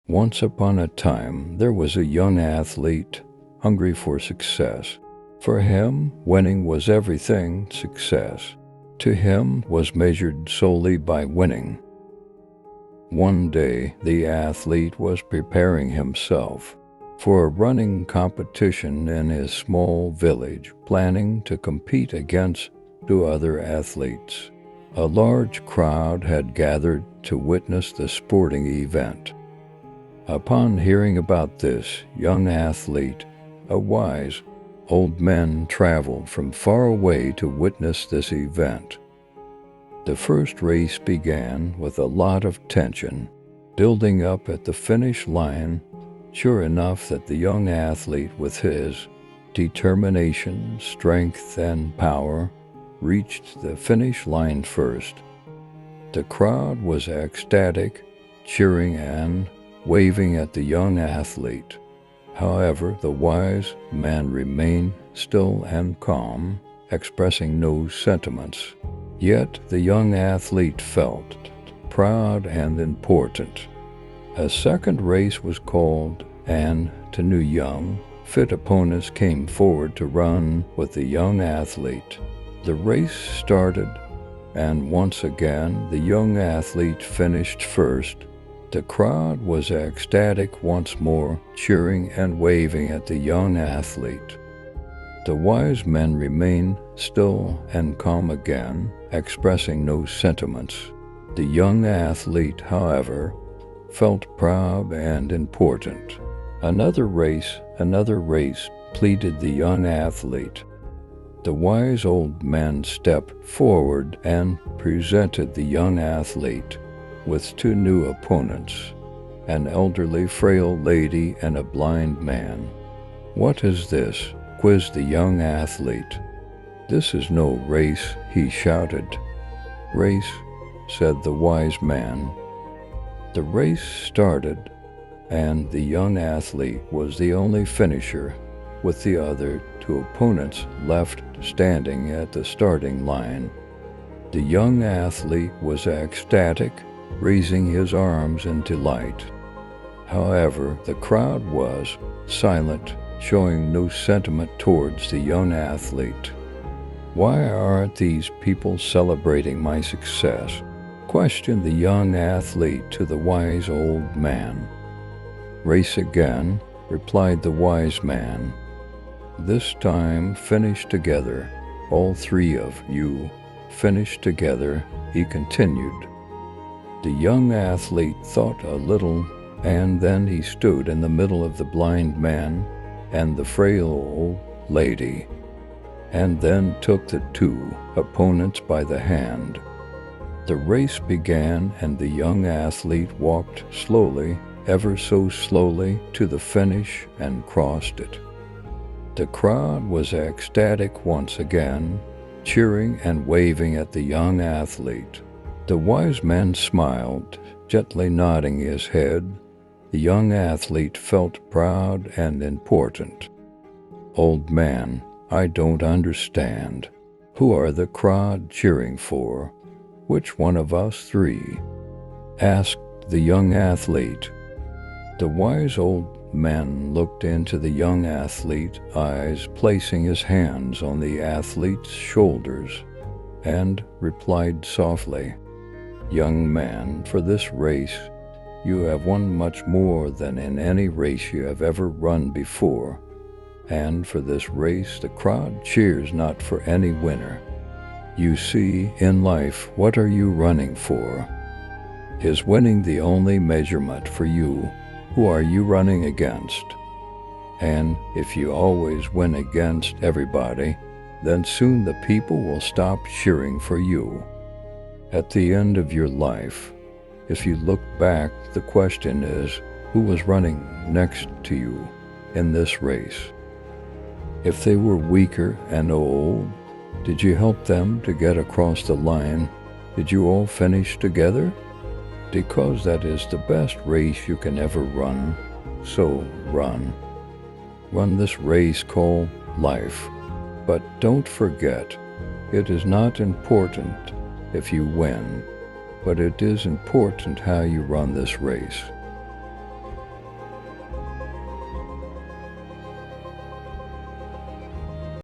Once upon a time, there was a young athlete hungry for success. For him, winning was everything. Success, to him, was measured solely by winning. One day, the athlete was preparing himself for a running competition in his small village, planning to compete against two other athletes. A large crowd had gathered to witness the sporting event. Upon hearing about this young athlete, a wise old man traveled from far away to witness this event. The first race began with a lot of tension, building up at the finish line. Sure enough that the young athlete, with his determination, strength, and power, reached the finish line first. The crowd was ecstatic, cheering and waving at the young athlete. However, the wise man remained still and calm, expressing no sentiments. Yet the young athlete felt proud and important. A second race was called, and two new young, fit opponents came forward to run with the young athlete. The race started, and once again the young athlete finished first. The crowd was ecstatic once more, cheering and waving at the young athlete. The wise men remained still and calm again, expressing no sentiments. The young athlete, however, felt proud and important. Another race, pleaded the young athlete. The wise old man stepped forward and presented the young athlete with two new opponents, an elderly frail lady and a blind man. "What is this?" quizzed the young athlete. "This is no race," he shouted. "Race," said the wise man. The race started, and the young athlete was the only finisher, with the other two opponents left standing at the starting line. The young athlete was ecstatic, raising his arms in delight. However, the crowd was silent, showing no sentiment towards the young athlete. "Why aren't these people celebrating my success?" questioned the young athlete to the wise old man. "Race again," replied the wise man. "This time finish together. All three of you finish together," he continued. The young athlete thought a little, and then he stood in the middle of the blind man and the frail old lady, and then took the two opponents by the hand. The race began, and the young athlete walked slowly, ever so slowly, to the finish and crossed it. The crowd was ecstatic once again, cheering and waving at the young athlete. The wise man smiled, gently nodding his head. The young athlete felt proud and important. "Old man, I don't understand. Who are the crowd cheering for? Which one of us three?" asked the young athlete. The wise old man looked into the young athlete's eyes, placing his hands on the athlete's shoulders, and replied softly, "Young man, for this race you have won much more than in any race you have ever run before. And for this race the crowd cheers not for any winner. You see, in life, what are you running for? Is winning the only measurement for you? Who are you running against? And if you always win against everybody, then soon the people will stop cheering for you. At the end of your life, if you look back, the question is, who was running next to you in this race? If they were weaker and old, did you help them to get across the line? Did you all finish together? Because that is the best race you can ever run. So run. Run this race called life. But don't forget, it is not important if you win, but it is important how you run this race.